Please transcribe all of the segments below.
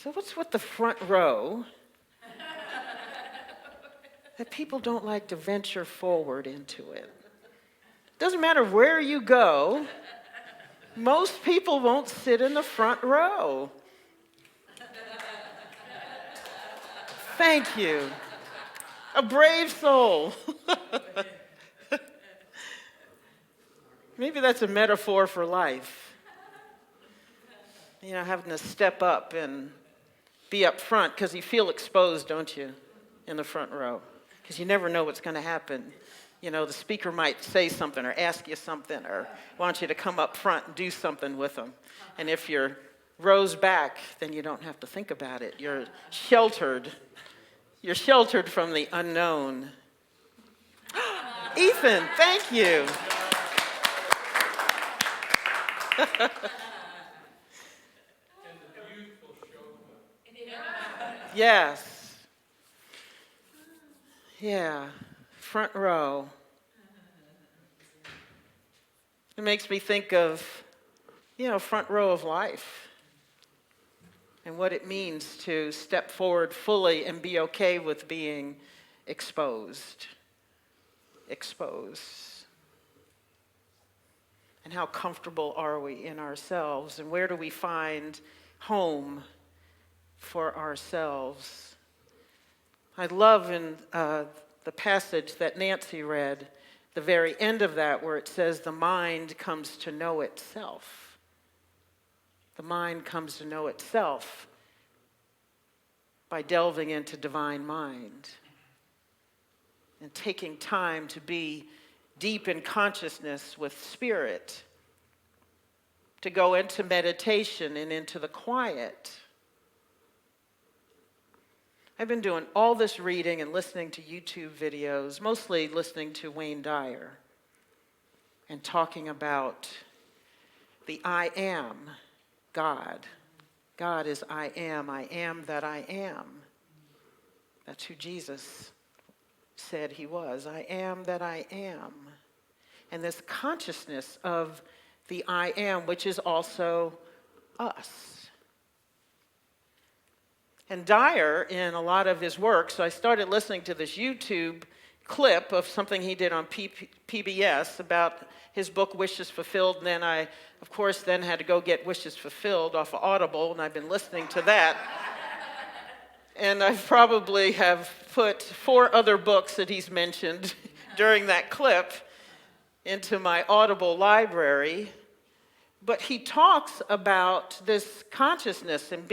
So what's with the front row that people don't like to venture forward into it? Doesn't matter where you go, most people won't sit in the front row. Thank you. A brave soul. Maybe that's a metaphor for life. You know, having to step up and be up front because you feel exposed, don't you, in the front row? Because you never know what's going to happen. You know, the speaker might say something or ask you something or want you to come up front and do something with them. And if you're rows back, then you don't have to think about it. You're sheltered. You're sheltered from the unknown. Ethan, thank you. Yes. Yeah. Front row. It makes me think of, front row of life and what it means to step forward fully and be okay with being exposed. Exposed. And how comfortable are we in ourselves, and where do we find home for ourselves? I love in the passage that Nancy read, the very end of that, where it says the mind comes to know itself. The mind comes to know itself by delving into divine mind and taking time to be deep in consciousness with spirit, to go into meditation and into the quiet. I've been doing all this reading and listening to YouTube videos, mostly listening to Wayne Dyer and talking about the I am, God. God is I am that I am. That's who Jesus said he was. I am that I am. And this consciousness of the I am, which is also us. And Dyer, in a lot of his work, so I started listening to this YouTube clip of something he did on PBS about his book, Wishes Fulfilled, and then I, of course, then had to go get Wishes Fulfilled off of Audible, and I've been listening to that. And I probably have put 4 other books that he's mentioned during that clip into my Audible library. But he talks about this consciousness and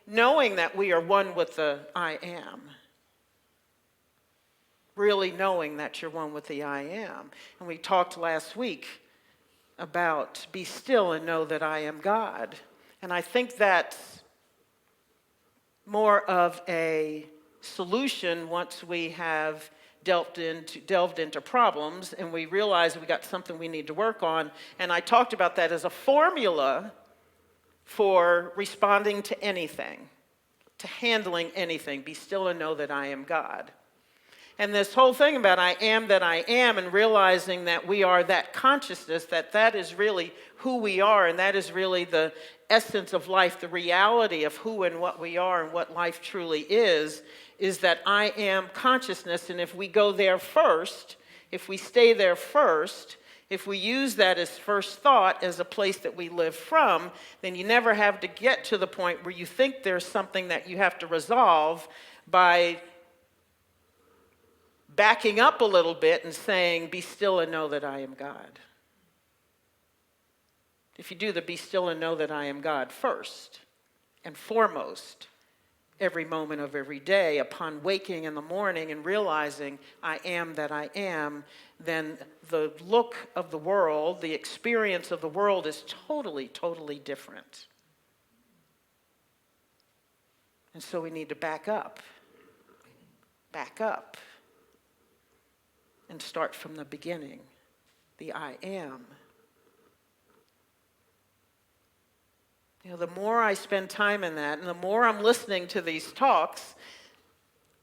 knowing that we are one with the I am. Really knowing that you're one with the I am. And we talked last week about be still and know that I am God. And I think that's more of a solution once we have delved into problems and we realize we got something we need to work on. And I talked about that as a formula for responding to anything, to handling anything. Be still and know that I am God. And this whole thing about I am that I am, and realizing that we are that consciousness, that is really who we are, and that is really the essence of life, the reality of who and what we are and what life truly is that I am consciousness. And if we go there first, if we stay there first, if we use that as first thought, as a place that we live from, then you never have to get to the point where you think there's something that you have to resolve by backing up a little bit and saying, be still and know that I am God. If you do the be still and know that I am God first and foremost, every moment of every day, upon waking in the morning and realizing I am that I am, then the look of the world, the experience of the world is totally, totally different. And so we need to back up, and start from the beginning, the I am. The more I spend time in that, and the more I'm listening to these talks,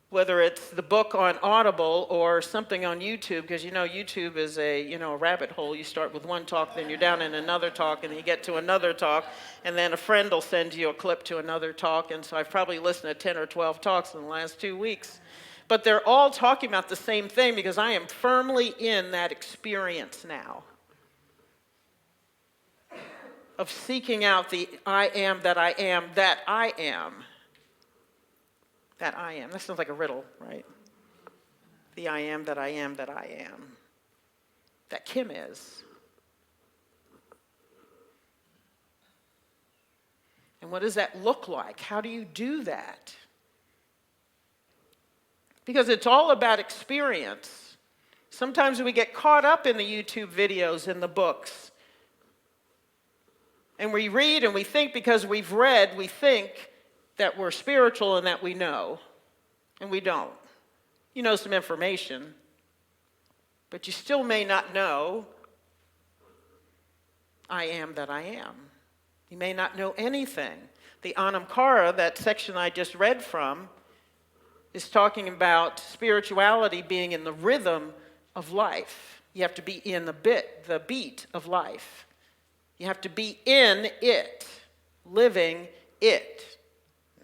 whether it's the book on Audible or something on YouTube, because YouTube is a rabbit hole. You start with one talk, then you're down in another talk, and then you get to another talk, and then a friend will send you a clip to another talk. And so I've probably listened to 10 or 12 talks in the last 2 weeks. But they're all talking about the same thing because I am firmly in that experience now of seeking out the I am that I am that I am. That I am. That sounds like a riddle, right? The I am that I am that I am. That Kim is. And what does that look like? How do you do that? Because it's all about experience. Sometimes we get caught up in the YouTube videos and the books. And we read and we think because we've read, we think that we're spiritual and that we know, and we don't. You know some information, but you still may not know I am that I am. You may not know anything. The Anam Cara, that section I just read from, is talking about spirituality being in the rhythm of life. You have to be in the beat of life. You have to be in it, living it.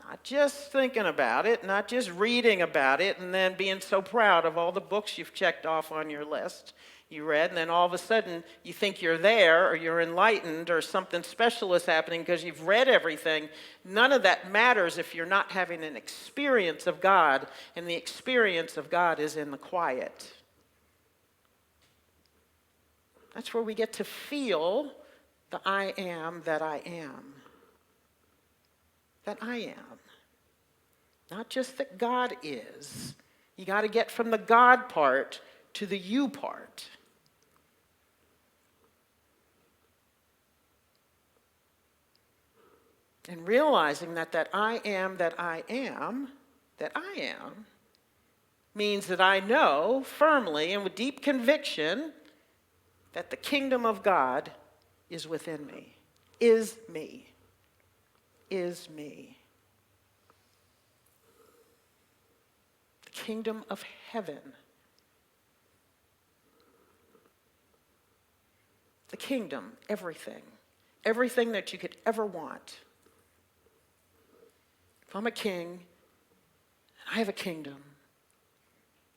Not just thinking about it, not just reading about it, and then being so proud of all the books you've checked off on your list you read, and then all of a sudden you think you're there, or you're enlightened, or something special is happening because you've read everything. None of that matters if you're not having an experience of God, and the experience of God is in the quiet. That's where we get to feel the I am that I am. That I am. Not just that God is. You got to get from the God part to the you part. And realizing that I am that I am, means that I know firmly and with deep conviction that the kingdom of God is within me, is me. Is me. The kingdom of heaven. The kingdom, everything. Everything that you could ever want. If I'm a king, and I have a kingdom,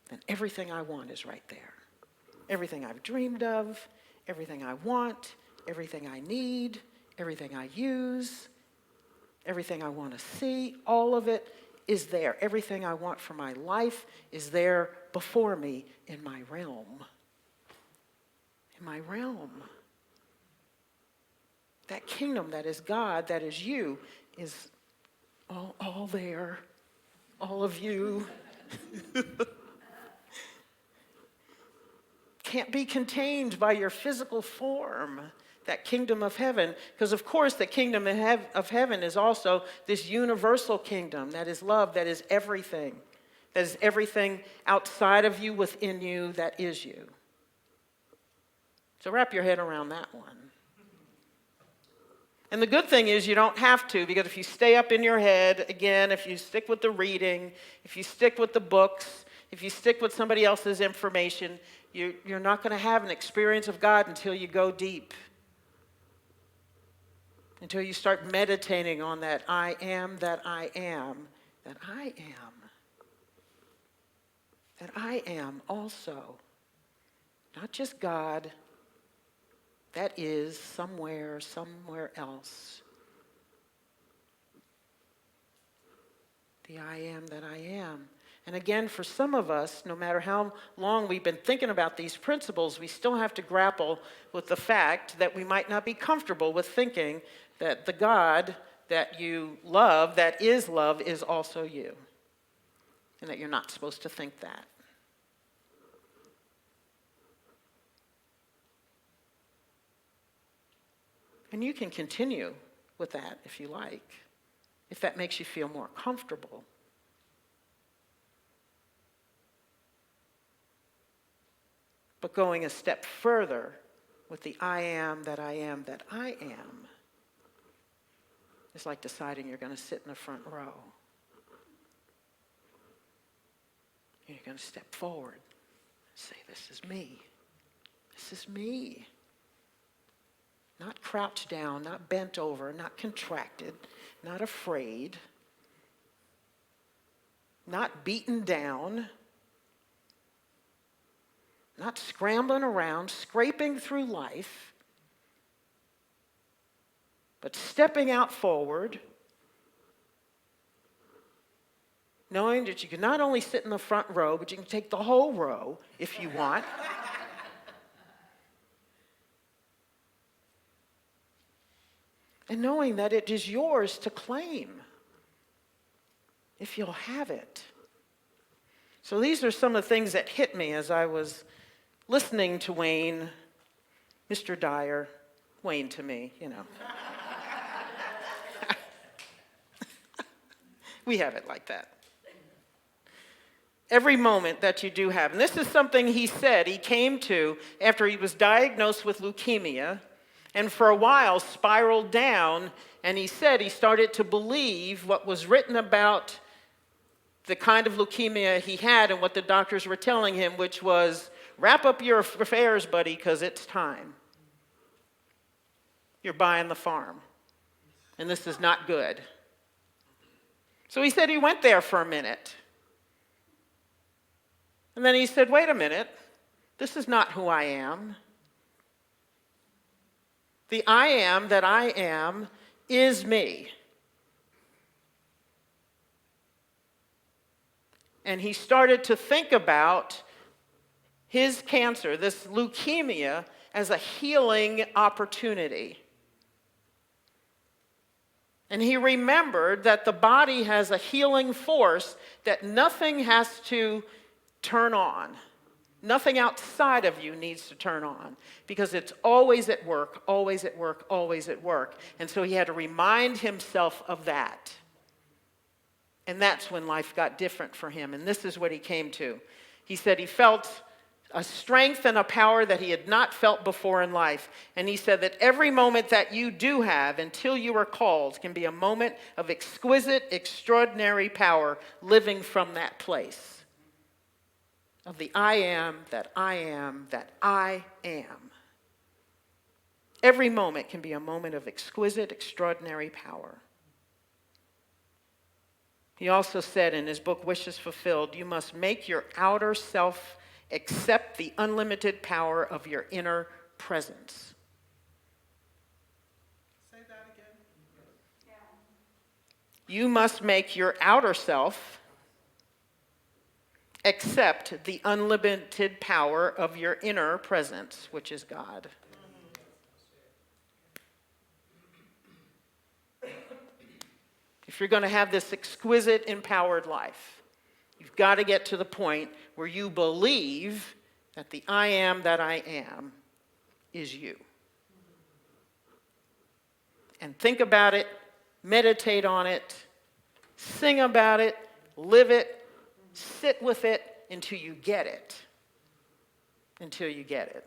then everything I want is right there. Everything I've dreamed of, everything I want, everything I need, everything I use, everything I want to see, all of it is there. Everything I want for my life is there before me in my realm. In my realm. That kingdom that is God, that is you, is all there. All of you. Can't be contained by your physical form. That kingdom of heaven, because of course the kingdom of heaven is also this universal kingdom that is love, that is everything outside of you, within you, that is you. So wrap your head around that one. And the good thing is you don't have to, because if you stay up in your head, again, if you stick with the reading, if you stick with the books, if you stick with somebody else's information, you're not going to have an experience of God until you go deep. Until you start meditating on that I am that I am, that I am. That I am also. Not just God, that is somewhere else. The I am that I am. And again, for some of us, no matter how long we've been thinking about these principles, we still have to grapple with the fact that we might not be comfortable with thinking that the God that you love, that is love, is also you. And that you're not supposed to think that. And you can continue with that if you like, if that makes you feel more comfortable. But going a step further with the I am that I am that I am is like deciding you're going to sit in the front row. You're going to step forward and say, this is me. This is me. Not crouched down, not bent over, not contracted, not afraid, not beaten down, not scrambling around, scraping through life, but stepping out forward, knowing that you can not only sit in the front row, but you can take the whole row if you want. And knowing that it is yours to claim if you'll have it. So these are some of the things that hit me as I was listening to Wayne, Mr. Dyer, Wayne to me, you know. We have it like that. Every moment that you do have. And this is something he said he came to after he was diagnosed with leukemia and for a while spiraled down. And he said he started to believe what was written about the kind of leukemia he had and what the doctors were telling him, which was, wrap up your affairs, buddy, because it's time. You're buying the farm. And this is not good. So he said he went there for a minute. And then he said, wait a minute, this is not who I am. The I am that I am is me. And he started to think about his cancer, this leukemia, as a healing opportunity. And he remembered that the body has a healing force that nothing has to turn on. Nothing outside of you needs to turn on because it's always at work, always at work, always at work. And so he had to remind himself of that. And that's when life got different for him. And this is what he came to. He said he felt a strength and a power that he had not felt before in life. And he said that every moment that you do have until you are called can be a moment of exquisite, extraordinary power living from that place of the I am that I am that I am. Every moment can be a moment of exquisite, extraordinary power. He also said in his book, Wishes Fulfilled, you must make your outer self accept the unlimited power of your inner presence. Say that again. Yeah. You must make your outer self accept the unlimited power of your inner presence, which is God. If you're going to have this exquisite, empowered life, you've got to get to the point where you believe that the I am that I am is you. And think about it, meditate on it, sing about it, live it, sit with it until you get it. Until you get it.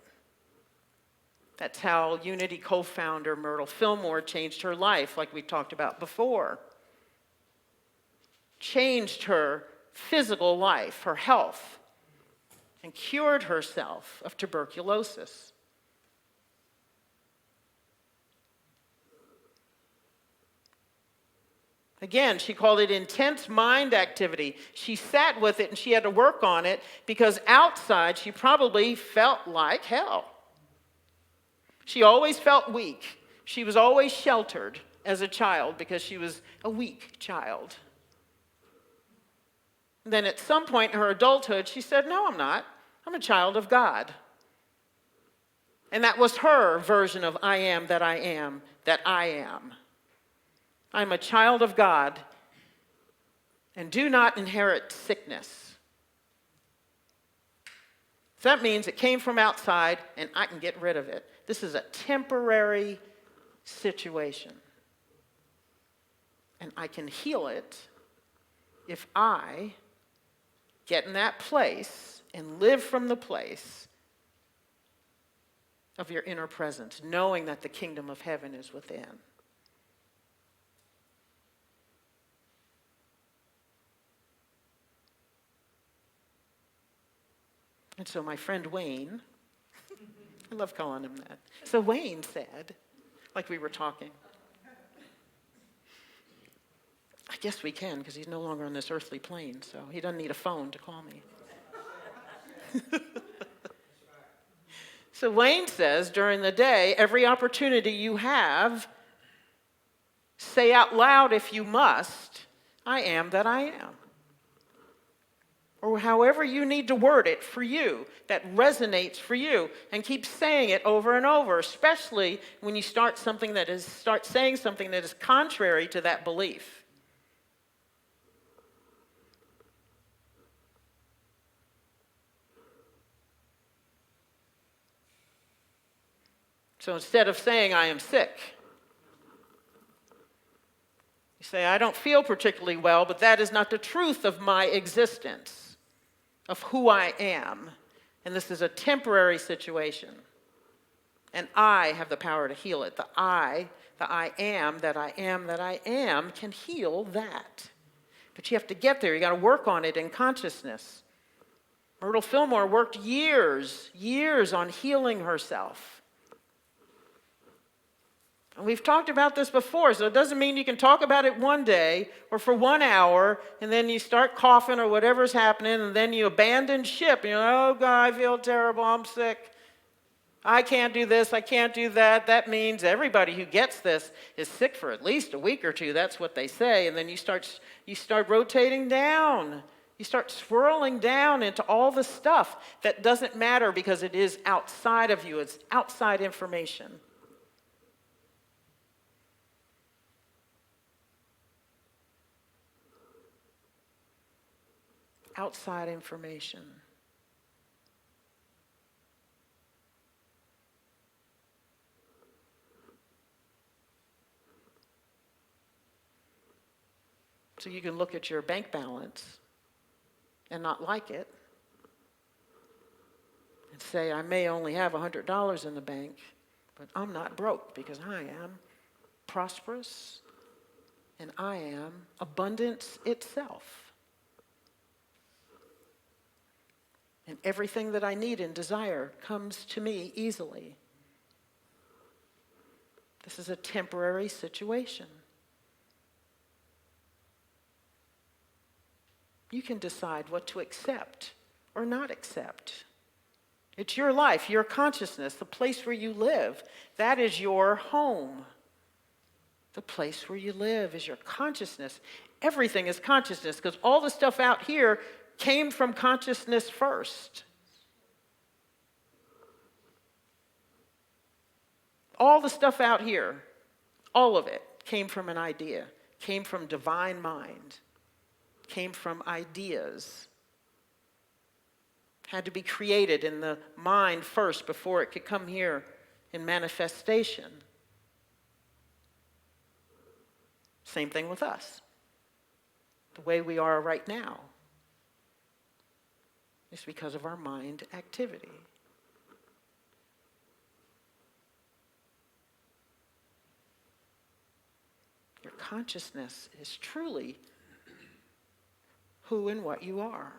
That's how Unity co-founder Myrtle Fillmore changed her life, like we talked about before. Changed her physical life, her health, and cured herself of tuberculosis. Again, she called it intense mind activity. She sat with it and she had to work on it because outside she probably felt like hell. She always felt weak. She was always sheltered as a child because she was a weak child. Then at some point in her adulthood, she said, no, I'm not. I'm a child of God. And that was her version of I am that I am that I am. I'm a child of God and do not inherit sickness. So that means it came from outside and I can get rid of it. This is a temporary situation. And I can heal it if I get in that place and live from the place of your inner presence, knowing that the kingdom of heaven is within. And so my friend Wayne, I love calling him that. So Wayne said, like we were talking, I guess we can because he's no longer on this earthly plane, so he doesn't need a phone to call me. So Wayne says, during the day, every opportunity you have, say out loud if you must, I am that I am. Or however you need to word it for you, that resonates for you, and keep saying it over and over, especially when you start saying something that is contrary to that belief. So instead of saying, I am sick, you say, I don't feel particularly well, but that is not the truth of my existence, of who I am. And this is a temporary situation. And I have the power to heal it. The I am, that I am, that I am, can heal that. But you have to get there. You got to work on it in consciousness. Myrtle Fillmore worked years on healing herself. And we've talked about this before, so it doesn't mean you can talk about it one day or for 1 hour, and then you start coughing or whatever's happening, and then you abandon ship. And you're like, oh, God, I feel terrible, I'm sick. I can't do this, I can't do that. That means everybody who gets this is sick for at least a week or two. That's what they say. And then you start rotating down. You start swirling down into all the stuff that doesn't matter because it is outside of you. It's outside information. Outside information. So you can look at your bank balance and not like it and say, I may only have $100 in the bank, but I'm not broke because I am prosperous and I am abundance itself. And everything that I need and desire comes to me easily. This is a temporary situation. You can decide what to accept or not accept. It's your life, your consciousness, the place where you live. That is your home. The place where you live is your consciousness. Everything is consciousness because all the stuff out here came from consciousness first. All the stuff out here, all of it came from an idea, came from divine mind, came from ideas. Had to be created in the mind first before it could come here in manifestation. Same thing with us. The way we are right now is because of our mind activity. Your consciousness is truly who and what you are.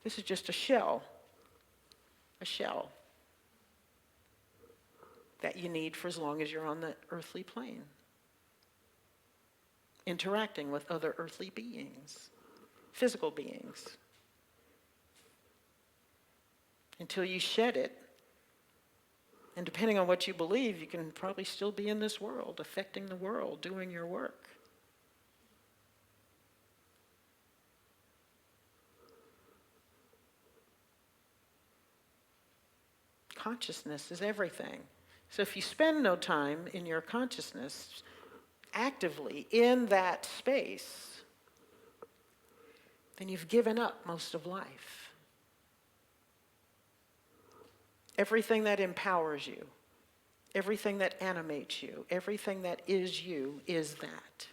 This is just a shell that you need for as long as you're on the earthly plane, interacting with other earthly beings, physical beings. Until you shed it, and depending on what you believe, you can probably still be in this world, affecting the world, doing your work. Consciousness is everything. So if you spend no time in your consciousness, actively in that space, then you've given up most of life. Everything that empowers you, everything that animates you, everything that is you is that.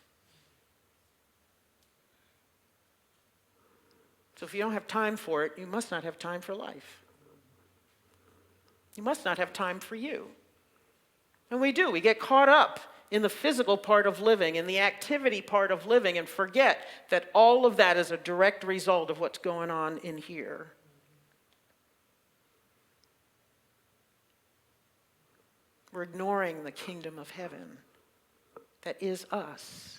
So if you don't have time for it, you must not have time for life. You must not have time for you. And we do. We get caught up in the physical part of living, in the activity part of living, and forget that all of that is a direct result of what's going on in here. We're ignoring the kingdom of heaven that is us.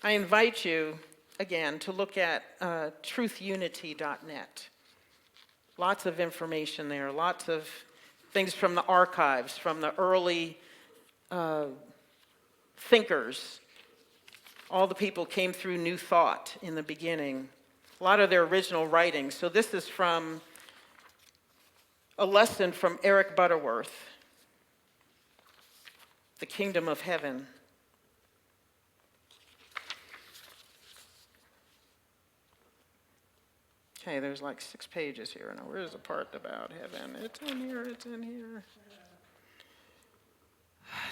I invite you, again, to look at truthunity.net. Lots of information there, lots of things from the archives, from the early thinkers. All the people came through New Thought in the beginning. A lot of their original writings. So this is from a lesson from Eric Butterworth, The Kingdom of Heaven. Okay, there's like 6 pages here. Now, where's the part about heaven? It's in here, it's in here.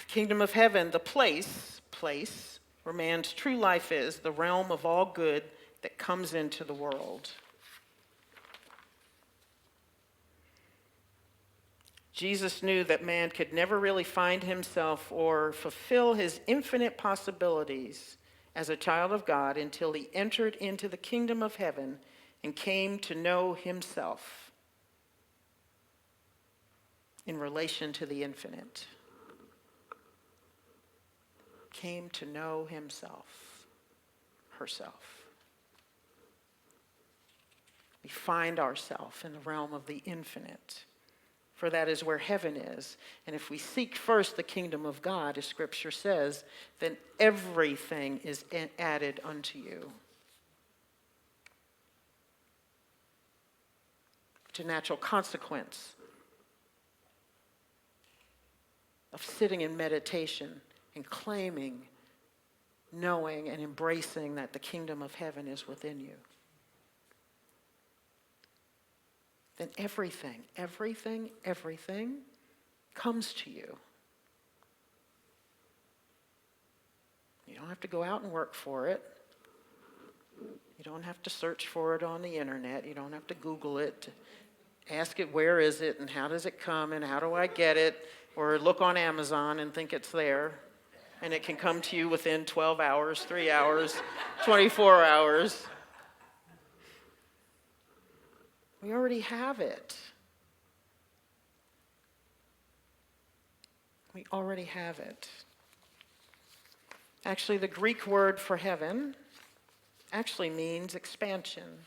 Kingdom of heaven, the place where man's true life is, the realm of all good that comes into the world. Jesus knew that man could never really find himself or fulfill his infinite possibilities as a child of God until he entered into the kingdom of heaven and came to know himself in relation to the infinite. Came to know himself, herself. We find ourselves in the realm of the infinite, for that is where heaven is. And if we seek first the kingdom of God, as Scripture says, then everything is added unto you. It's a natural consequence of sitting in meditation and claiming, knowing, and embracing that the kingdom of heaven is within you. Then everything comes to you. You don't have to go out and work for it. You don't have to search for it on the internet. You don't have to Google it. Ask it, where is it, and how does it come, and how do I get it? Or look on Amazon and think it's there. And it can come to you within 12 hours, 3 hours, 24 hours. We already have it. We already have it. Actually, the Greek word for heaven actually means expansion.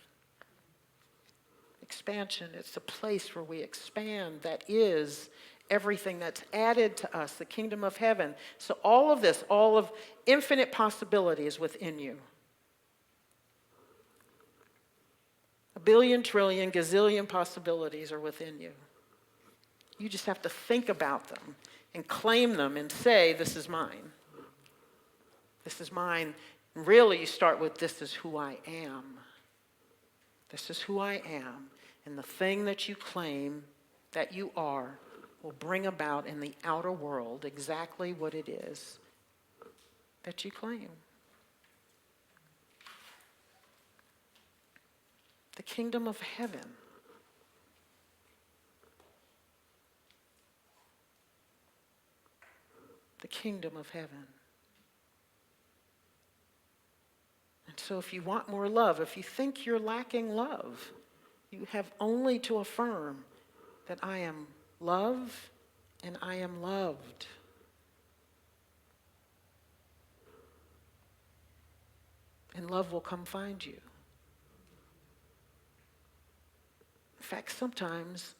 Expansion, it's a place where we expand. That is everything that's added to us, the kingdom of heaven. So all of this, all of infinite possibility is within you. A billion, trillion, gazillion possibilities are within you. You just have to think about them and claim them and say, this is mine. This is mine. Really, you start with, this is who I am. This is who I am. And the thing that you claim that you are will bring about in the outer world exactly what it is that you claim. The kingdom of heaven. The kingdom of heaven. And so if you want more love, if you think you're lacking love, you have only to affirm that I am love and I am loved. And love will come find you. In fact, sometimes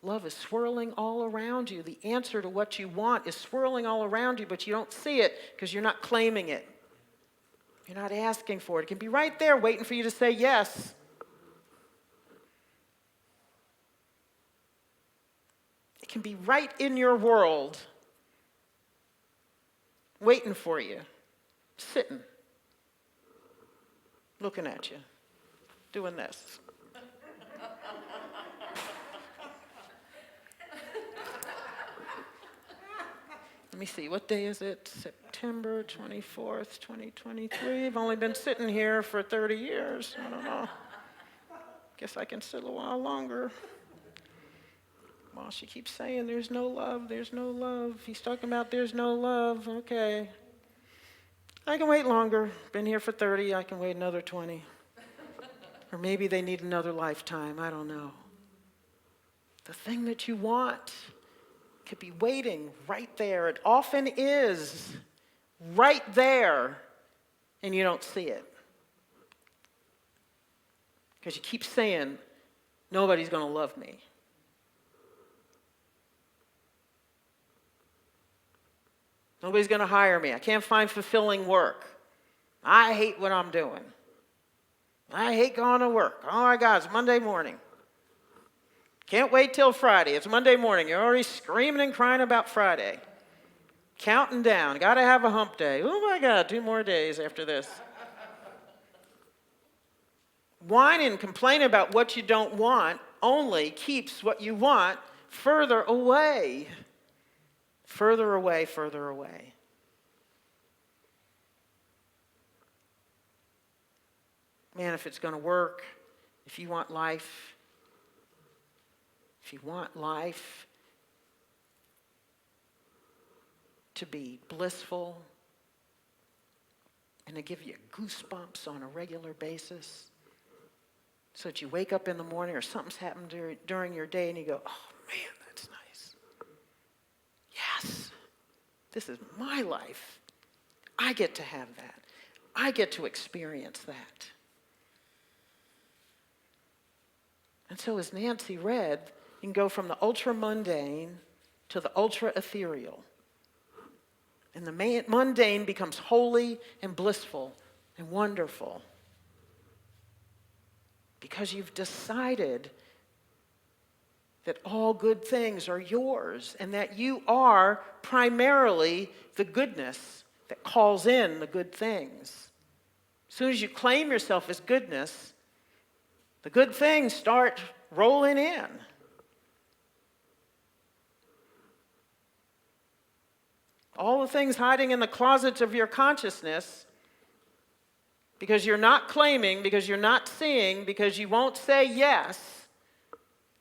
love is swirling all around you. The answer to what you want is swirling all around you, but you don't see it because you're not claiming it. You're not asking for it. It can be right there waiting for you to say yes. It can be right in your world, waiting for you, sitting, looking at you, doing this. Let me see, what day is it? September 24th, 2023. I've only been sitting here for 30 years. I don't know. Guess I can sit a while longer. Well, she keeps saying there's no love, there's no love. He's talking about there's no love. Okay. I can wait longer. Been here for 30, I can wait another 20. Or maybe they need another lifetime, I don't know. The thing that you want could be waiting right there. It often is right there, and you don't see it. Because you keep saying, nobody's going to love me. Nobody's going to hire me. I can't find fulfilling work. I hate what I'm doing. I hate going to work. Oh my God, it's Monday morning. Can't wait till Friday. It's Monday morning. You're already screaming and crying about Friday. Counting down. Got to have a hump day. Oh my God, 2 more days after this. Whine and complain about what you don't want only keeps what you want further away. Further away, further away. Man, if it's going to work, if you want life, to be blissful and to give you goosebumps on a regular basis, so that you wake up in the morning or something's happened during your day and you go, oh man, that's nice. Yes, this is my life. I get to have that. I get to experience that. And so as Nancy read, you can go from the ultra-mundane to the ultra-ethereal. And the mundane becomes holy and blissful and wonderful. Because you've decided that all good things are yours and that you are primarily the goodness that calls in the good things. As soon as you claim yourself as goodness, the good things start rolling in. All the things hiding in the closets of your consciousness, because you're not claiming, because you're not seeing, because you won't say yes,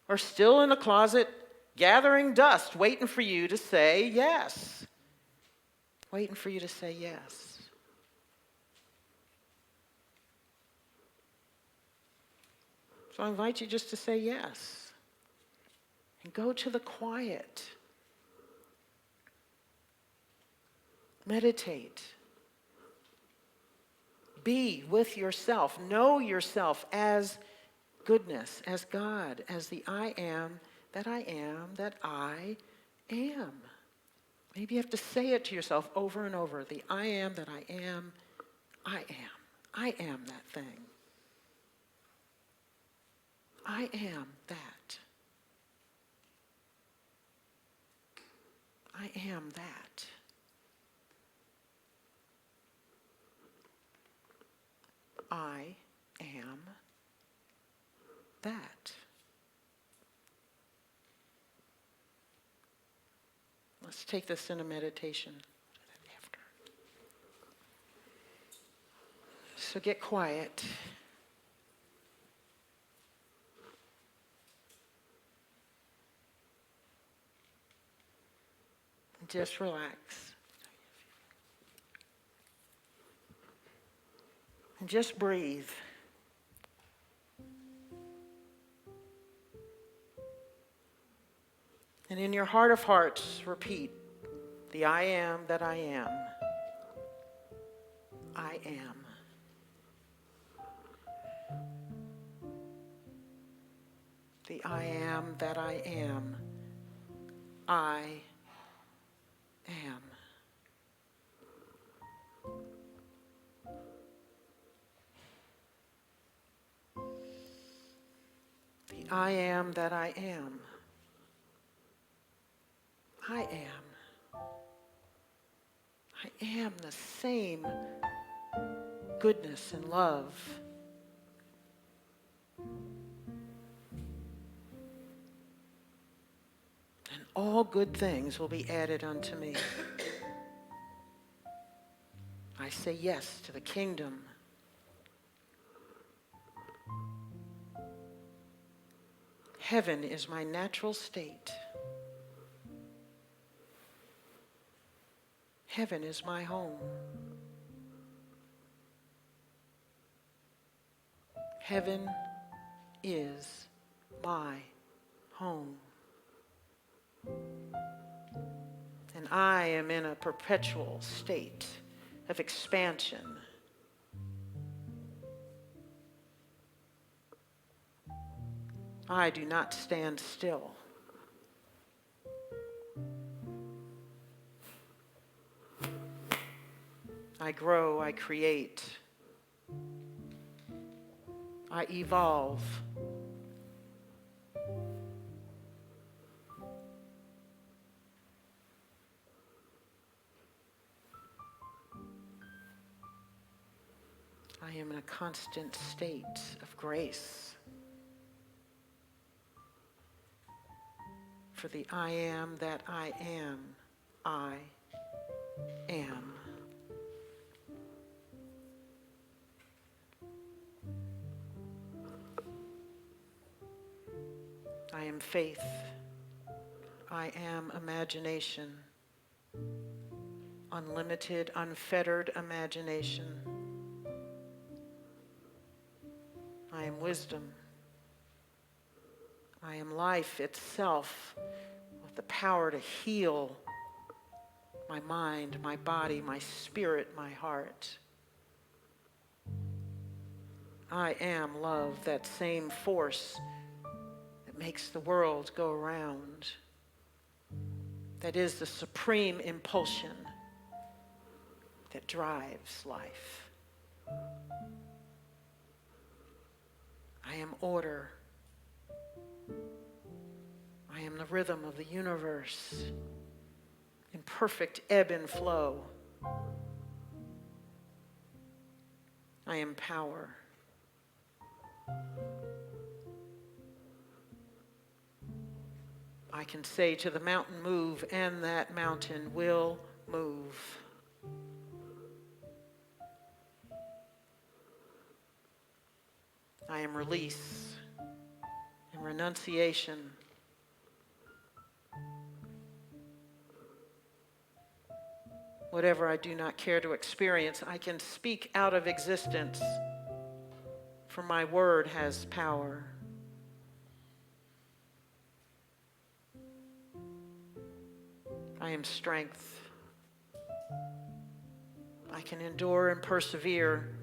are still in the closet gathering dust, waiting for you to say yes. Waiting for you to say yes. So I invite you just to say yes. And go to the quiet. Meditate. Be with yourself. Know yourself as goodness, as God, as the I am, that I am, that I am. Maybe you have to say it to yourself over and over. The I am, that I am, I am. I am that thing. I am that. I am that. I am that. Let's take this in a meditation after. So get quiet. Just relax. And just breathe. And in your heart of hearts, repeat, the I am that I am. I am. The I am that I am. I am. The I am that I am. I am. I am the same goodness and love. And all good things will be added unto me. I say yes to the kingdom. Heaven is my natural state. Heaven is my home. Heaven is my home. And I am in a perpetual state of expansion. I do not stand still. I grow, I create, I evolve. I am in a constant state of grace. For the I am that I am, I am. I am faith. I am imagination. Unlimited, unfettered imagination. I am wisdom. I am life itself with the power to heal my mind, my body, my spirit, my heart. I am love, that same force that makes the world go around. That is the supreme impulsion that drives life. I am order. I am the rhythm of the universe in perfect ebb and flow. I am power. I can say to the mountain, move, and that mountain will move. I am release and renunciation. Whatever I do not care to experience, I can speak out of existence, for my word has power. I am strength. I can endure and persevere.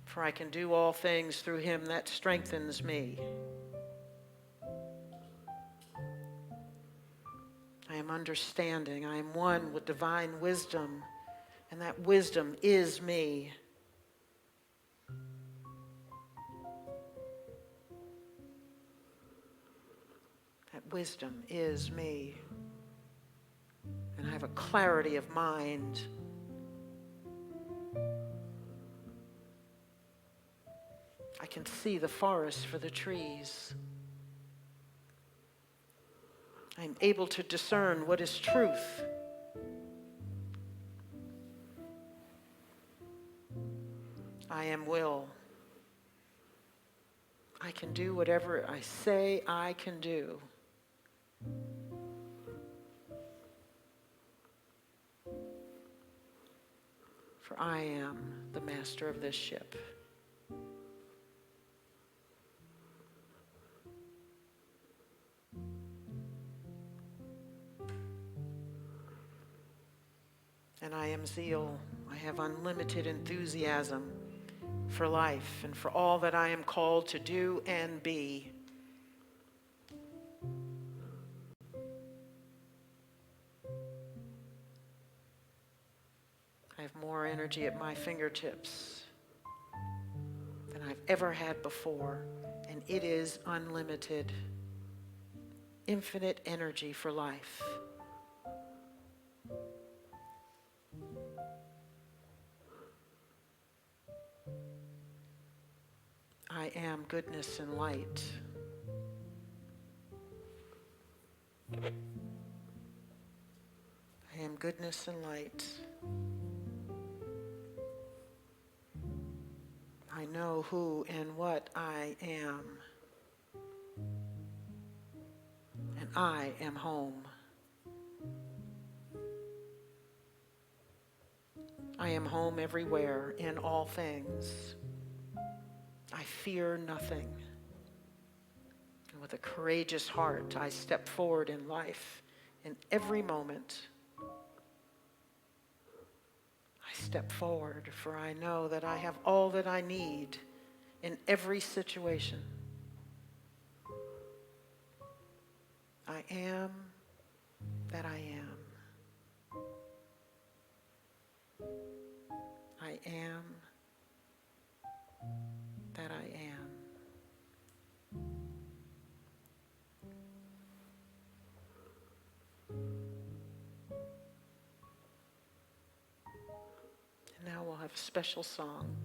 For I can do all things through him that strengthens me. I am understanding. I am one with divine wisdom, and that wisdom is me. That wisdom is me. And I have a clarity of mind. I can see the forest for the trees. I'm able to discern what is truth. I am will. I can do whatever I say I can do. For I am the master of this ship. And I am zeal. I have unlimited enthusiasm for life and for all that I am called to do and be. I have more energy at my fingertips than I've ever had before, and it is unlimited. Infinite energy for life. I am goodness and light. I am goodness and light. I know who and what I am. And I am home. I am home everywhere in all things. I fear nothing. And with a courageous heart, I step forward in life in every moment. I step forward, for I know that I have all that I need in every situation. I am that I am. I am that I am. And now we'll have a special song.